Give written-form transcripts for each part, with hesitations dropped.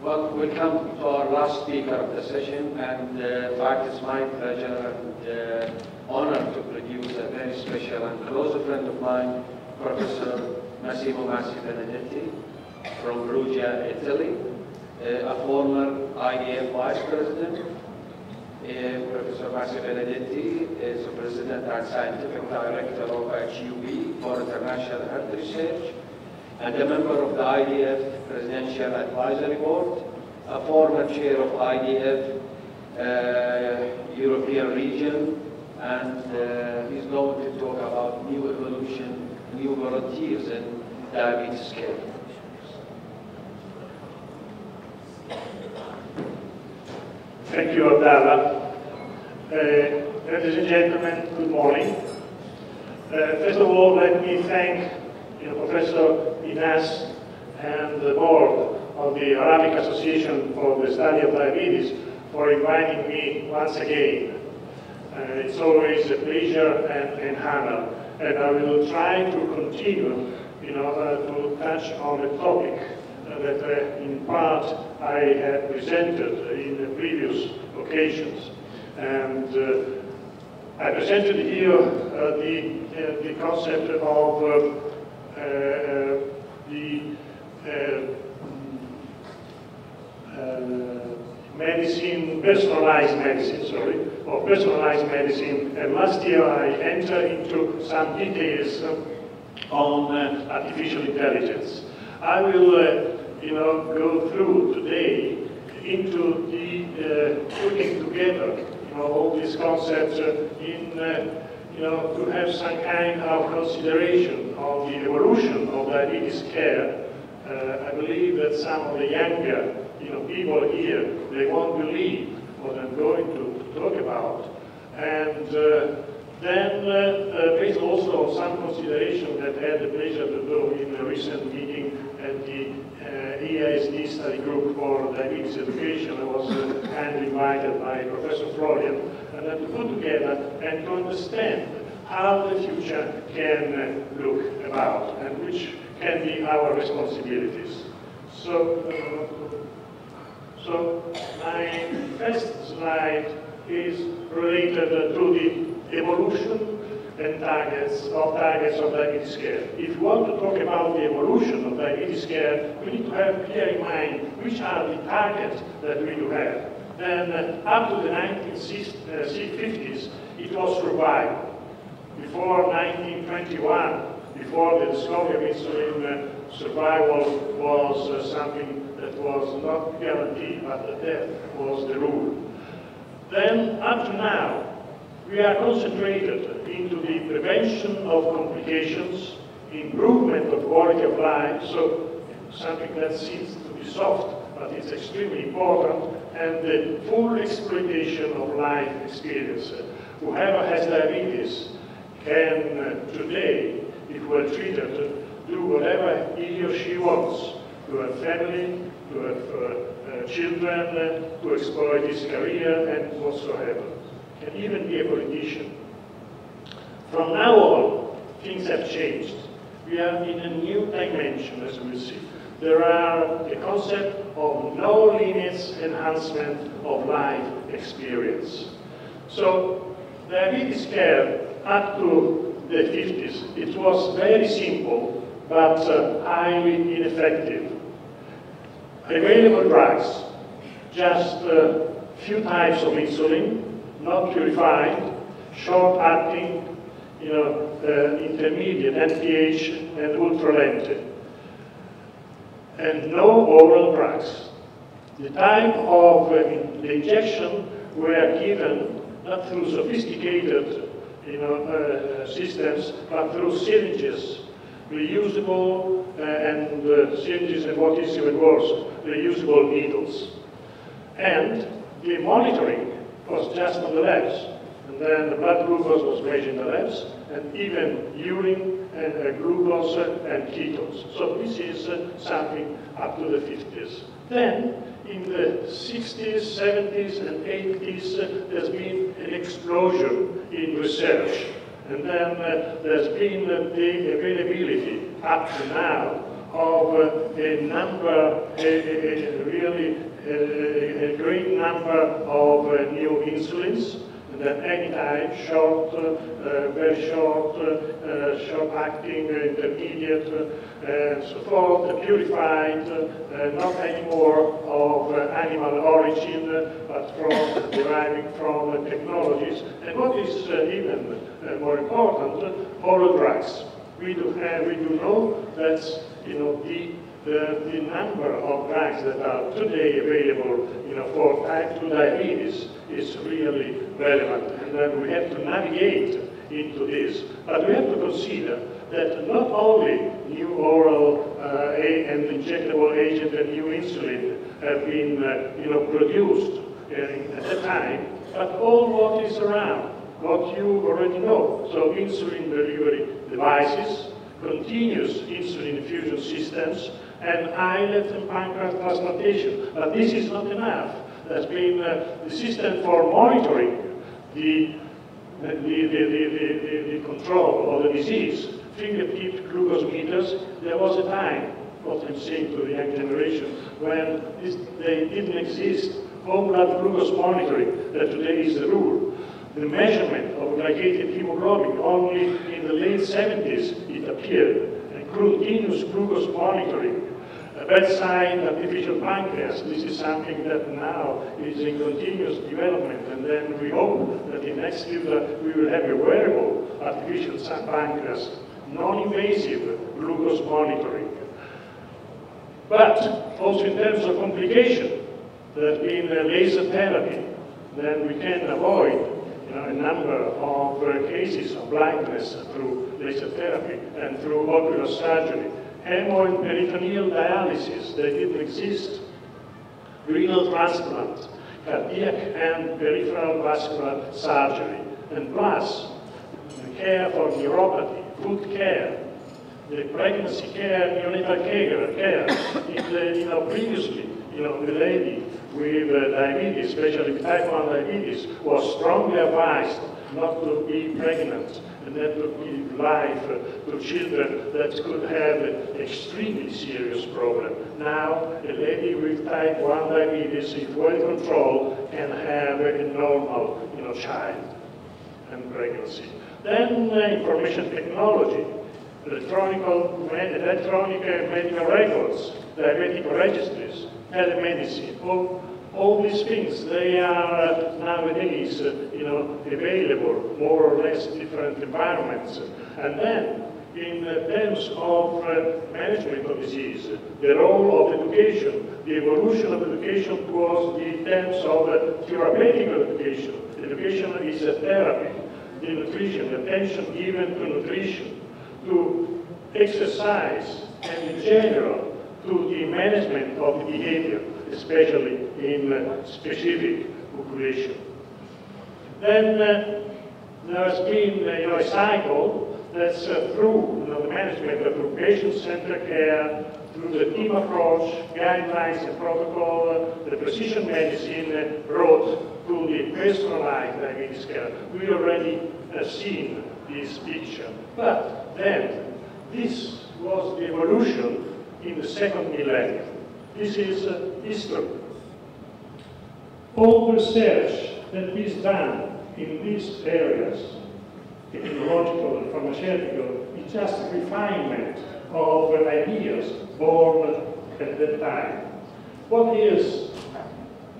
Well, welcome to our last speaker of the session, and in fact it's my pleasure and honor to produce a very special and close friend of mine, Professor Massimo Massi Benedetti from Perugia, Italy, a former IDF Vice-president. Professor Massi Benedetti is the President and Scientific Director of HUB for International Health Research, and a member of the IDF Presidential Advisory Board, a former chair of IDF European region, and he's going to talk about new evolution, new volunteers in diabetes care. Thank you, Abdallah. Ladies and gentlemen, good morning. First of all, let me thank Professor Inas and the board of the Arabic Association for the Study of Diabetes for inviting me once again. It's always a pleasure and an honor, and I will try to continue to touch on a topic that in part I had presented in the previous occasions. And I presented here the concept of personalized medicine, and last year I entered into some details on artificial intelligence. I will go through today into the putting together all these concepts to have some kind of consideration of the evolution of diabetes care. I believe that some of the younger people here, they won't believe what I'm going to talk about. And then there is also some consideration that I had the pleasure to do in a recent meeting at the AASD study group for diabetes education. I was kindly invited by Professor Florian, and then to put together and to understand how the future can look about and which can be our responsibilities. So my first slide is related to the evolution and targets of diabetes care. If you want to talk about the evolution of diabetes care, we need to have clear in mind which are the targets that we do have. Then up to the 1950s, it was survival. Before 1921, before the discovery of insulin, survival was something that was not guaranteed, but the death was the rule. Then, up to now, we are concentrated into the prevention of complications, improvement of quality of life, so something that seems to be soft, but it's extremely important, and the full exploitation of life experience. Whoever has diabetes can today, if well treated, do whatever he or she wants, to have family, to have children, to exploit his career, and whatsoever. Can even be a politician. From now on, things have changed. We are in a new dimension, as we'll see. There are the concept of no limits enhancement of life experience. So, diabetes care up to the 50s, it was very simple, but highly ineffective. Available drugs, just a few types of insulin, not purified, short-acting, intermediate, NPH, and ultra-lente. And no oral drugs. The type of the injection were given not through sophisticated systems, but through syringes, reusable and syringes, and what is even worse, reusable needles. And the monitoring was just on the labs. And then the blood glucose was measured in the labs, and even urine and glucose and ketones. So this is something up to the 50s. Then, in the 60s, 70s, and 80s, there's been an explosion in research. And then there's been the availability up to now of a number, a really actually a great number of new insulins, and then anytime short, very short, short-acting, intermediate, and so forth, purified, not anymore of animal origin, but deriving from technologies. And what is even more important, oral drugs. We do know that the number of drugs that are today available for type 2 diabetes is really relevant. And then we have to navigate into this. But we have to consider that not only new oral and injectable agent and new insulin have been produced at the time, but all what is around, what you already know. So insulin delivery devices, continuous insulin infusion systems, and islet and pancreas transplantation. But this is not enough. There's been the system for monitoring the control of the disease, fingertip glucose meters. There was a time, what I'm saying to the young generation, when they didn't exist. Home blood glucose monitoring, that today is the rule. The measurement of glycated hemoglobin, only in the late 70s it appeared. And continuous glucose monitoring. Bedside artificial pancreas, this is something that now is in continuous development, and then we hope that in next future we will have a wearable artificial pancreas, non-invasive glucose monitoring. But also in terms of complication, there has been laser therapy, then we can avoid a number of cases of blindness through laser therapy and through ocular surgery. Hemo and peritoneal dialysis, they didn't exist. Renal transplant, cardiac and peripheral vascular surgery, and plus care for neuropathy, food care, the pregnancy care, neonatal care. Previously, the lady with diabetes, especially type 1 diabetes, was strongly advised not to be pregnant and then to give life to children that could have an extremely serious problem. Now, a lady with type 1 diabetes, if well controlled, can have a normal child and pregnancy. Then information technology, electronic medical records, diabetic registries, telemedicine, all these things, they are nowadays, available, more or less different environments. And then, in terms of management of disease, the role of education, the evolution of education towards the terms of therapeutic education. Education is a therapy, the nutrition, attention given to nutrition, to exercise, and in general, to the management of the behavior, especially in specific population. Then there has been a cycle that's through the management of patient-centered care, through the team approach, guidelines and protocol, the precision medicine brought to the personalized diabetes care. We already seen this picture. But then, this was the evolution in the second millennium. This is history. All research that is done in these areas, technological and pharmaceutical, is just refinement of ideas born at that time. What is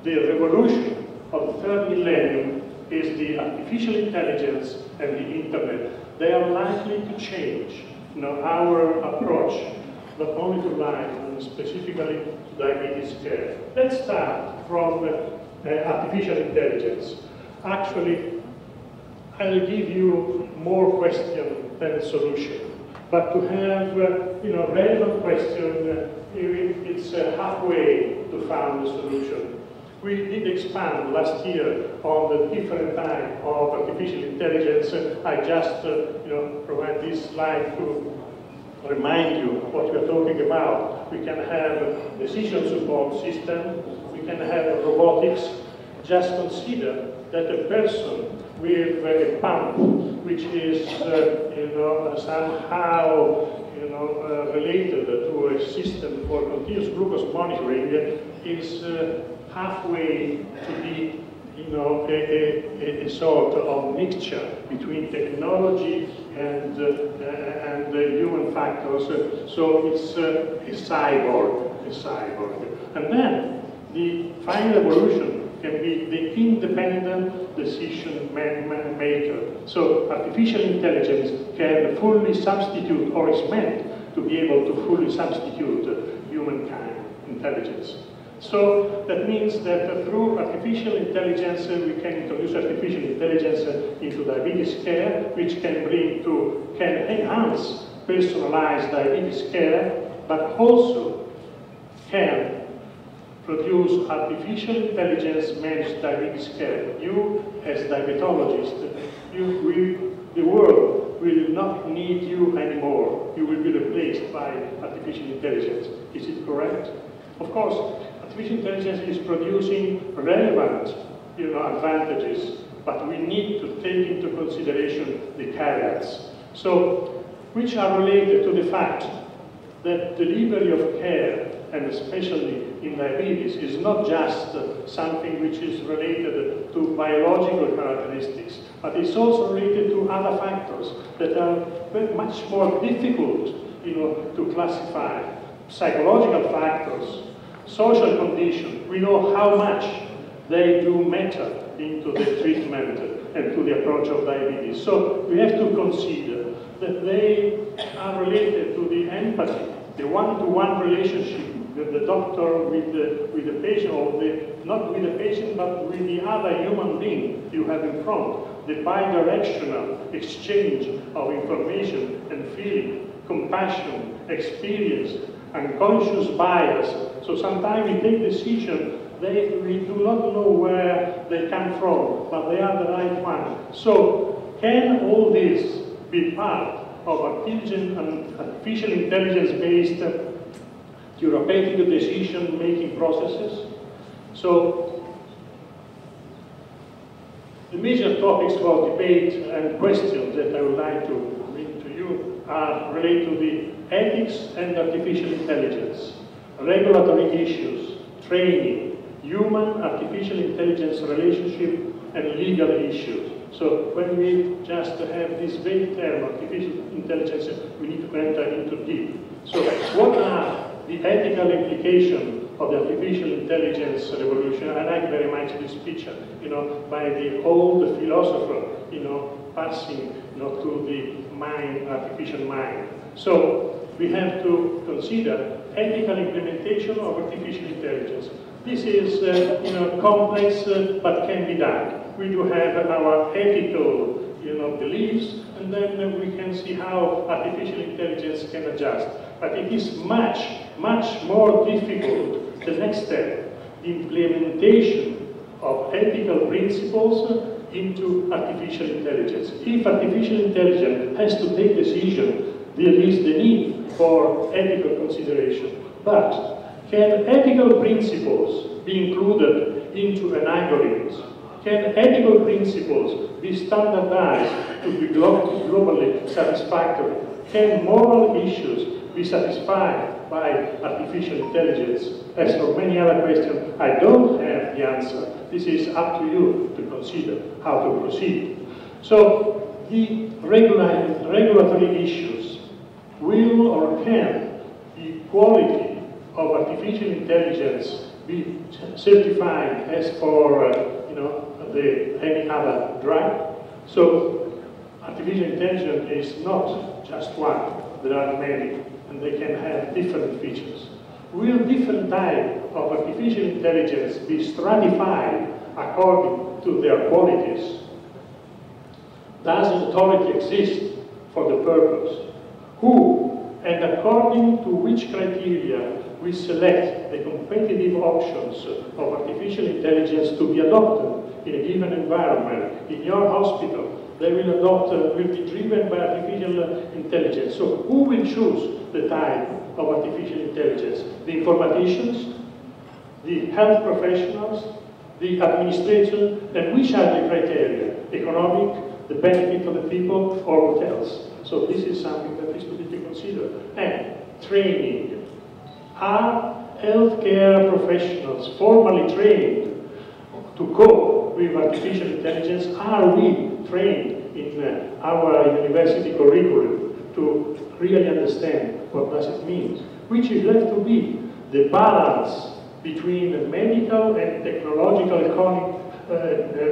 the revolution of the third millennium is the artificial intelligence and the internet. They are likely to change our approach, not only to life, but specifically to diabetes care. Let's start from artificial intelligence. Actually, I'll give you more question than solution. But to have relevant question, it's halfway to find the solution. We did expand last year on the different type of artificial intelligence. I just provide this slide to remind you what we are talking about. We can have decision support system. We can have robotics. Just consider that a person with a pump, which is somehow related to a system for continuous glucose monitoring, is halfway to be, you know, a sort of mixture between technology and human factors. So it's a cyborg. And then the final evolution can be the independent decision maker. So artificial intelligence can fully substitute, or is meant to be able to fully substitute humankind intelligence. So that means that through artificial intelligence, we can introduce artificial intelligence into diabetes care, which can enhance personalized diabetes care, but also can produce artificial intelligence managed diabetes care. You, as diabetologist, the world will not need you anymore. You will be replaced by artificial intelligence. Is it correct? Of course, artificial intelligence is producing relevant, advantages, but we need to take into consideration the caveats. So, which are related to the fact that delivery of care, and especially in diabetes, is not just something which is related to biological characteristics, but it's also related to other factors that are very much more difficult, to classify. Psychological factors, social condition. We know how much they do matter into the treatment and to the approach of diabetes. So we have to consider that they are related to the empathy, the one-to-one relationship with the doctor, with the patient, or not with the patient, but with the other human being you have in front. The bi-directional exchange of information and feeling, compassion, experience, unconscious bias. So sometimes we take decisions, we do not know where they come from, but they are the right one. So can all this be part of artificial intelligence-based therapeutic decision-making processes? So the major topics for debate and questions that I would like to bring to you are related to the ethics and artificial intelligence, regulatory issues, training, human-artificial intelligence relationship, and legal issues. So when we just have this vague term, artificial intelligence, we need to enter into deep. So what are the ethical implications of the artificial intelligence revolution? I like very much this picture, by the old philosopher, passing, to the mind, artificial mind. So we have to consider ethical implementation of artificial intelligence. This is, complex, but can be done. We do have our ethical, beliefs, and then we can see how artificial intelligence can adjust. But it is much, much more difficult, the next step, the implementation of ethical principles into artificial intelligence. If artificial intelligence has to take decision, there is the need for ethical consideration. But can ethical principles be included into an algorithm? Can ethical principles be standardized to be globally satisfactory? Can moral issues be satisfied by artificial intelligence? As for many other questions, I don't have the answer. This is up to you to consider how to proceed. So, the regulatory issues, will or can the quality of artificial intelligence be certified as for any other drug? So artificial intelligence is not just one, there are many, and they can have different features. Will different types of artificial intelligence be stratified according to their qualities? Does authority exist for the purpose? Who and according to which criteria we select the competitive options of artificial intelligence to be adopted in a given environment? In your hospital, they will be driven by artificial intelligence. So who will choose the type of artificial intelligence? The informaticians, the health professionals, the administration, and which are the criteria? Economic, the benefit of the people, or what else? So this is something that is to be considered. And training. Are healthcare professionals formally trained to cope with artificial intelligence? Are we trained in our university curriculum to really understand what does it mean? Which is left to be the balance between the medical and technological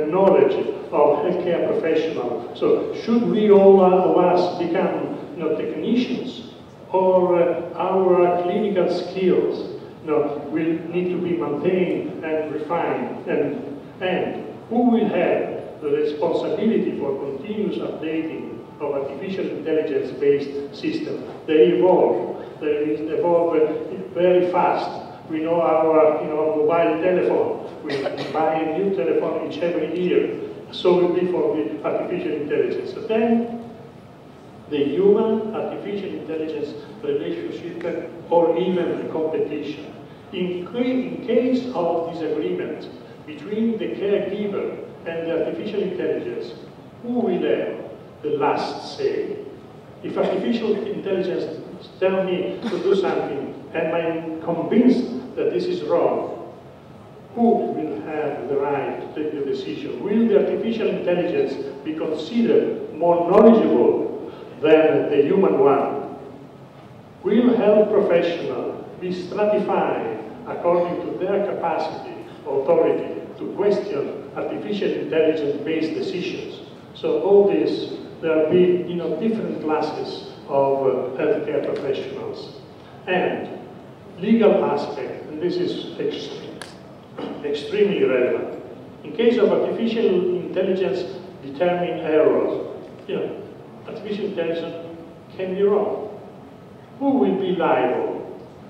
knowledge of healthcare professionals. So should we all of us become technicians, or our clinical skills will need to be maintained and refined, and who will have the responsibility for continuous updating of artificial intelligence-based systems? They evolve very fast. We know our mobile telephone. We buy a new telephone every year. So will be for the artificial intelligence. So then, the human-artificial intelligence relationship, or even the competition. In case of disagreement between the caregiver and the artificial intelligence, who will have the last say? If artificial intelligence tells me to do something and I'm convinced that this is wrong, who will have the right to take the decision? Will the artificial intelligence be considered more knowledgeable than the human one? Will health professionals be stratified according to their capacity, authority, to question artificial intelligence-based decisions? So all this, there will be different classes of healthcare professionals. And legal aspect, and this is extremely relevant. In case of artificial intelligence determined errors, artificial intelligence can be wrong. Who will be liable?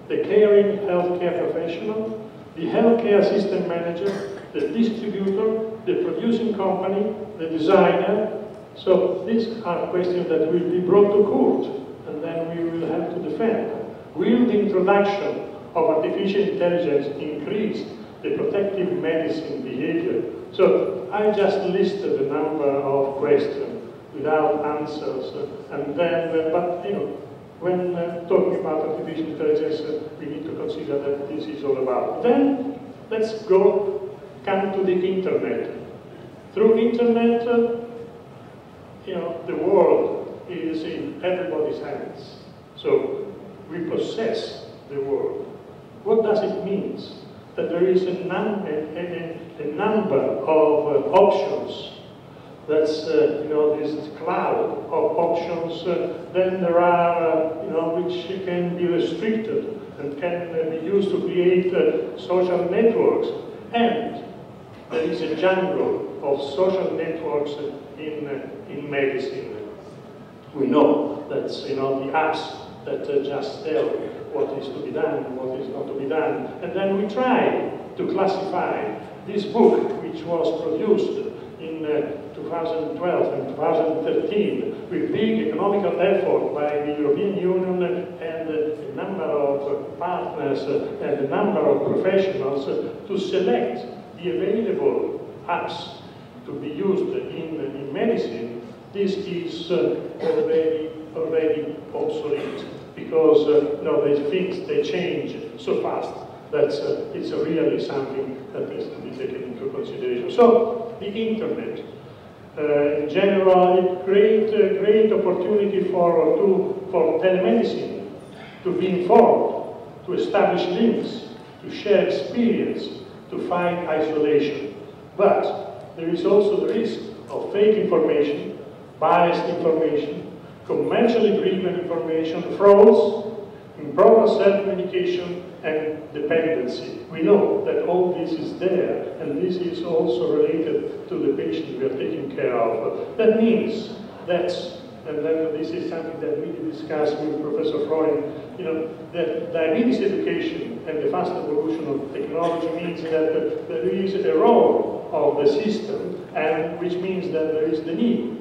The caring healthcare professional, the healthcare system manager, the distributor, the producing company, the designer. So these are questions that will be brought to court, and then we will have to defend. Will the introduction of artificial intelligence increase the protective medicine behavior? So I just listed a number of questions without answers, and then, but when talking about artificial intelligence, we need to consider that this is all about. Then let's come to the internet. Through internet, the world is in everybody's hands. So we possess the world. What does it mean? That there is a number of options. That's this cloud of options. Then there are which can be restricted and can be used to create social networks. And there is a jungle of social networks in medicine. We know that the apps that just tell what is to be done and what is not to be done. And then we try to classify this book, which was produced in 2012 and 2013 with big economical effort by the European Union and a number of partners and a number of professionals to select the available apps to be used in medicine. This is already obsolete, because these things, they change so fast that it's really something that has to be taken into consideration. So the internet, in general, it creates a great opportunity for telemedicine, to be informed, to establish links, to share experience, to fight isolation. But there is also the risk of fake information, biased information, commercially driven information, frauds, improper self-medication, and dependency. We know that all this is there, and this is also related to the patient we are taking care of. That means that, and then this is something that we discussed with Professor Freud, that diabetes education and the fast evolution of technology means that there is a role of the system, and which means that there is the need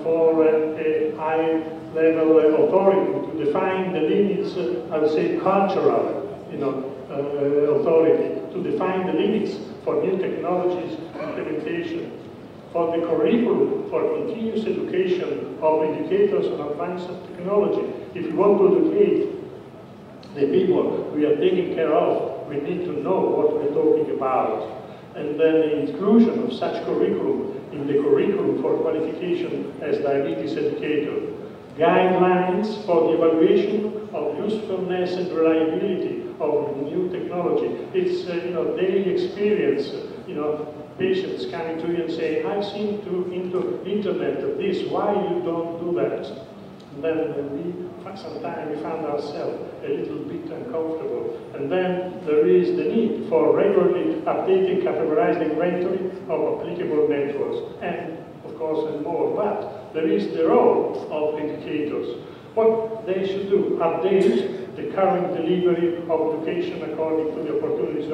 for a high-level authority to define the limits, I would say cultural, authority, to define the limits for new technologies implementation, for the curriculum, for continuous education of educators on advanced technology. If you want to educate the people we are taking care of, we need to know what we're talking about. And then the inclusion of such curriculum in the curriculum for qualification as diabetes educator. Guidelines for the evaluation of usefulness and reliability of new technology. It's daily experience. Patients coming to you and say, I've seen into internet this, why you don't do that? And then sometimes we found ourselves a little bit uncomfortable. And then there is the need for regularly updating categorized inventory of applicable networks, and of course and more. But there is the role of educators. What they should do, update the current delivery of education according to the opportunities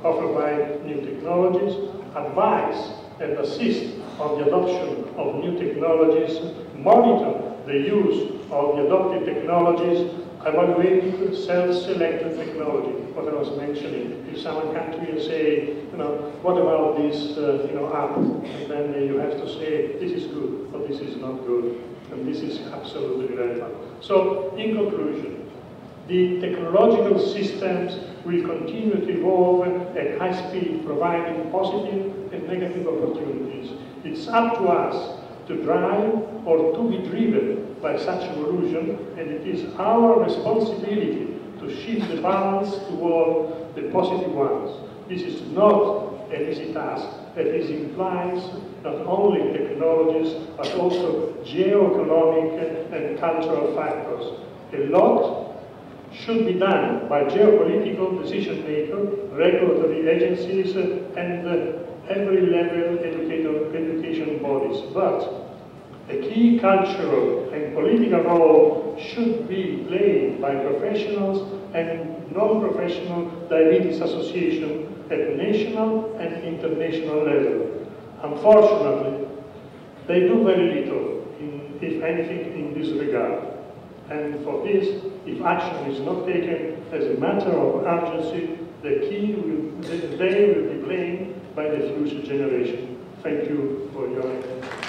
offered by new technologies, advise and assist on the adoption of new technologies, monitor the use of the adopted technologies, evaluate self-selected technology, what I was mentioning. If someone comes to you and say, what about this app? And then you have to say, this is good, or this is not good, and this is absolutely relevant. So, in conclusion, the technological systems will continue to evolve at high speed, providing positive and negative opportunities. It's up to us to drive or to be driven by such evolution, and it is our responsibility to shift the balance toward the positive ones. This is not an easy task, that this implies not only technologies, but also geo-economic and cultural factors. A lot should be done by geopolitical decision makers, regulatory agencies, and every level education bodies. But a key cultural and political role should be played by professionals and non-professional diabetes associations at national and international level. Unfortunately, they do very little, if anything, in this regard. And for this, if action is not taken as a matter of urgency, they will be blamed by the future generation. Thank you for your attention.